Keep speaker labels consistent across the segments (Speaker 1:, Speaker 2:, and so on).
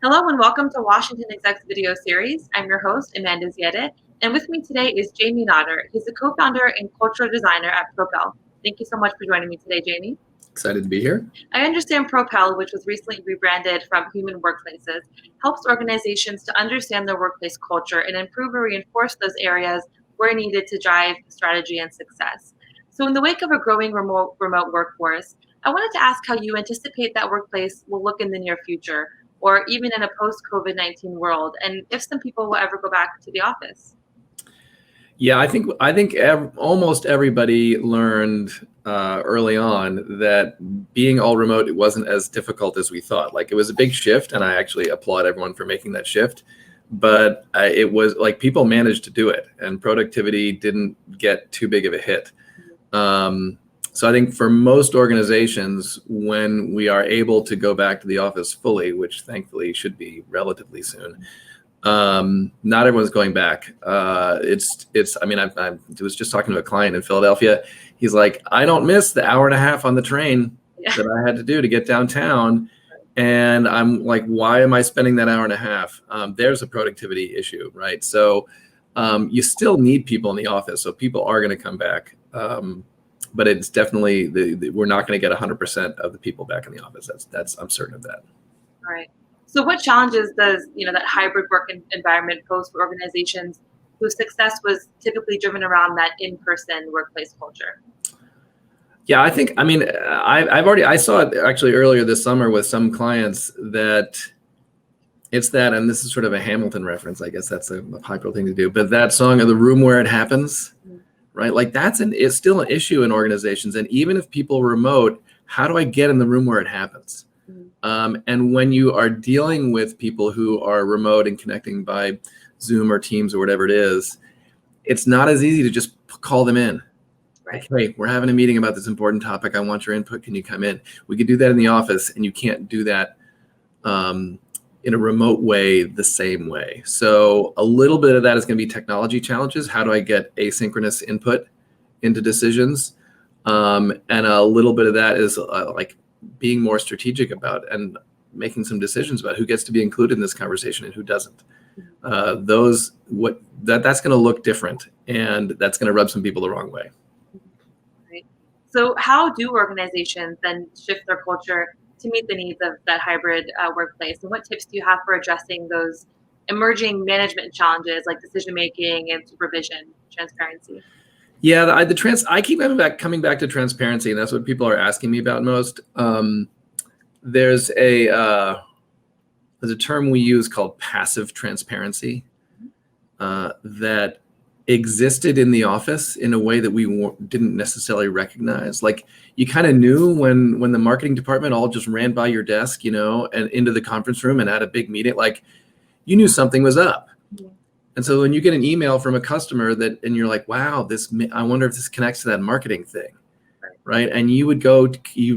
Speaker 1: Hello and welcome to WashingtonExec's video series. I'm your host, Amanda Ziadeh, and with me today is Jamie Nodder. He's the co-founder and cultural designer at PROPEL. Thank you so much for joining me today, Jamie.
Speaker 2: Excited to be here.
Speaker 1: I understand PROPEL, which was recently rebranded from Human Workplaces, helps organizations to understand their workplace culture and improve or reinforce those areas where needed to drive strategy and success. So in the wake of a growing remote workforce, I wanted to ask how you anticipate that workplace will look in the near future, or even in a post-COVID-19 world, and if some people will ever go back to the office.
Speaker 2: Yeah, I think almost everybody learned early on that being all remote, it wasn't as difficult as we thought. Like, it was a big shift, and I actually applaud everyone for making that shift. But it was like people managed to do it, and productivity didn't get too big of a hit. So I think for most organizations, when we are able to go back to the office fully, which thankfully should be relatively soon, not everyone's going back. I was just talking to a client in Philadelphia. He's like, I don't miss the hour and a half on the train that I had to do to get downtown. And I'm like, why am I spending that hour and a half? There's a productivity issue, right? So you still need people in the office. So people are going to come back. But it's definitely, we're not going to get 100% of the people back in the office. I'm certain of that.
Speaker 1: All right. So what challenges does that hybrid work environment pose for organizations whose success was typically driven around that in-person workplace culture?
Speaker 2: Yeah, I saw it actually earlier this summer with some clients that it's that, and this is sort of a Hamilton reference. I guess that's a popular thing to do, but that song of The Room Where It Happens. Right? Like it's still an issue in organizations. And even if people are remote, how do I get in the room where it happens? And when you are dealing with people who are remote and connecting by Zoom or Teams or whatever it is, it's not as easy to just call them in.
Speaker 1: Right.
Speaker 2: Like, hey, we're having a meeting about this important topic. I want your input. Can you come in? We could do that in the office, and you can't do that in a remote way the same way. So a little bit of that is going to be technology challenges. How do I get asynchronous input into decisions? And a little bit of that is like being more strategic about and making some decisions about who gets to be included in this conversation and who doesn't. That's going to look different, and that's going to rub some people the wrong way.
Speaker 1: Right. So how do organizations then shift their culture to meet the needs of that hybrid workplace? And what tips do you have for addressing those emerging management challenges like decision-making and supervision, transparency?
Speaker 2: Yeah, I keep coming back to transparency, and that's what people are asking me about most. There's a term we use called passive transparency that existed in the office in a way that we didn't necessarily recognize. Like, you kind of knew when the marketing department all just ran by your desk, and into the conference room and had a big meeting, like, you knew something was up. Yeah. And so when you get an email from a customer and you're like, wow, I wonder if this connects to that marketing thing, right? And you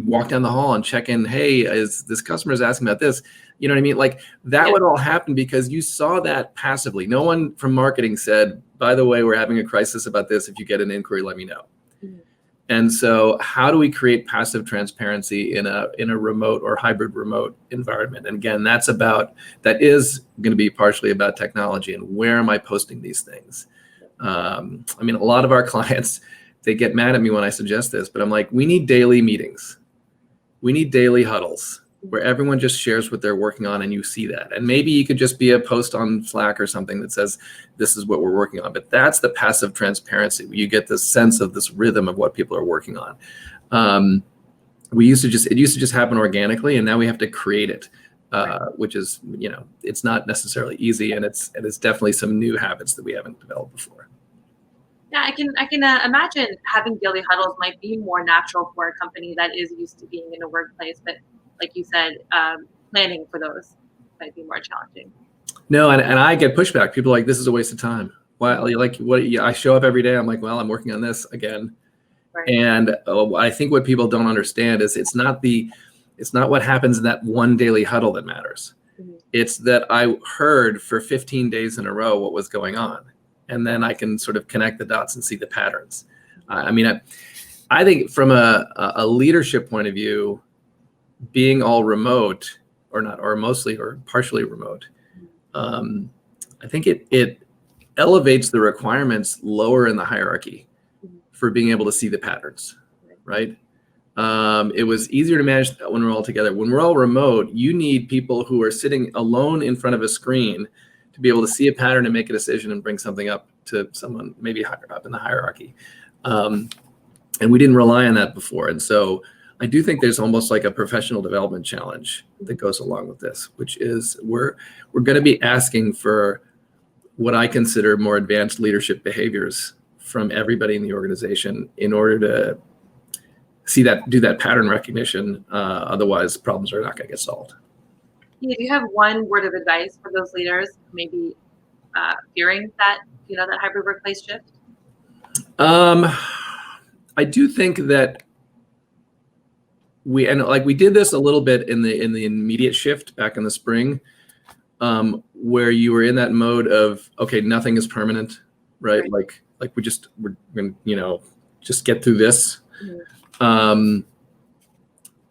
Speaker 2: walk down the hall and check in, hey, is this customer's asking about this? You know what I mean? Like, that would all happen because you saw that passively. No one from marketing said, by the way, we're having a crisis about this. If you get an inquiry, let me know. And so how do we create passive transparency in a remote or hybrid remote environment? And again, that is going to be partially about technology and where am I posting these things? A lot of our clients, they get mad at me when I suggest this, but I'm like, we need daily meetings. We need daily huddles where everyone just shares what they're working on and you see that. And maybe you could just be a post on Slack or something that says, this is what we're working on. But that's the passive transparency, where you get this sense of this rhythm of what people are working on. It used to just happen organically, and now we have to create it, which is, it's not necessarily easy, and it's definitely some new habits that we haven't developed before.
Speaker 1: Yeah, I can imagine having daily huddles might be more natural for a company that is used to being in a workplace, but like you said, planning for those might be more challenging.
Speaker 2: No, and I get pushback. People are like, this is a waste of time. Well, I show up every day. I'm like, well, I'm working on this again. Right. And I think what people don't understand is it's not what happens in that one daily huddle that matters. Mm-hmm. It's that I heard for 15 days in a row what was going on. And then I can sort of connect the dots and see the patterns. I think from a leadership point of view, being all remote or not, or mostly or partially remote. I think it elevates the requirements lower in the hierarchy for being able to see the patterns, right? It was easier to manage when we're all together. When we're all remote, you need people who are sitting alone in front of a screen to be able to see a pattern and make a decision and bring something up to someone maybe higher up in the hierarchy. And we didn't rely on that before. And so I do think there's almost like a professional development challenge that goes along with this, which is we're going to be asking for what I consider more advanced leadership behaviors from everybody in the organization in order to do that pattern recognition. Otherwise, problems are not going to get solved.
Speaker 1: Do you have one word of advice for those leaders maybe fearing that that hybrid workplace shift?
Speaker 2: I do think that we did this a little bit in the immediate shift back in the spring, where you were in that mode of, okay, nothing is permanent, right? Like we're gonna just get through this. And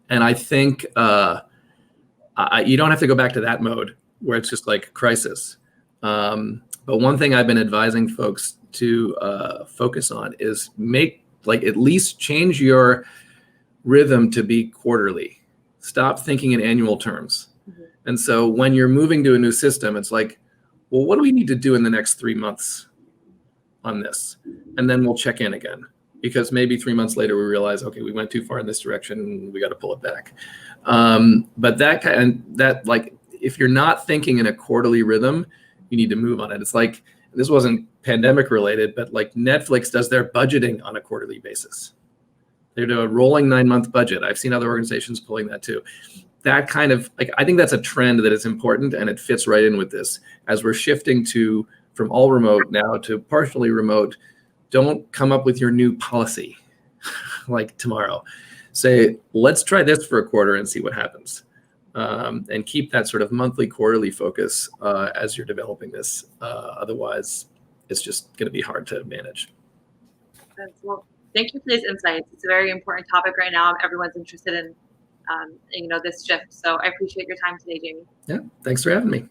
Speaker 2: I think you don't have to go back to that mode where it's just like crisis. But one thing I've been advising folks to focus on is at least change your rhythm to be quarterly. Stop thinking in annual terms. And so when you're moving to a new system, it's like, well, what do we need to do in the next 3 months on this? And then we'll check in again, because maybe 3 months later we realize, okay, we went too far in this direction, we got to pull it back. But if you're not thinking in a quarterly rhythm, you need to move on it. It's like, this wasn't pandemic related, but like Netflix does their budgeting on a quarterly basis. They do a rolling 9-month budget. I've seen other organizations pulling that too. That kind of I think that's a trend that is important, and it fits right in with this. As we're shifting from all remote now to partially remote, don't come up with your new policy like tomorrow. Say, let's try this for a quarter and see what happens. And keep that sort of monthly, quarterly focus as you're developing this. Otherwise, it's just going to be hard to manage.
Speaker 1: Well, thank you for these insights. It's a very important topic right now. Everyone's interested in this shift. So I appreciate your time today, Jamie.
Speaker 2: Yeah, thanks for having me.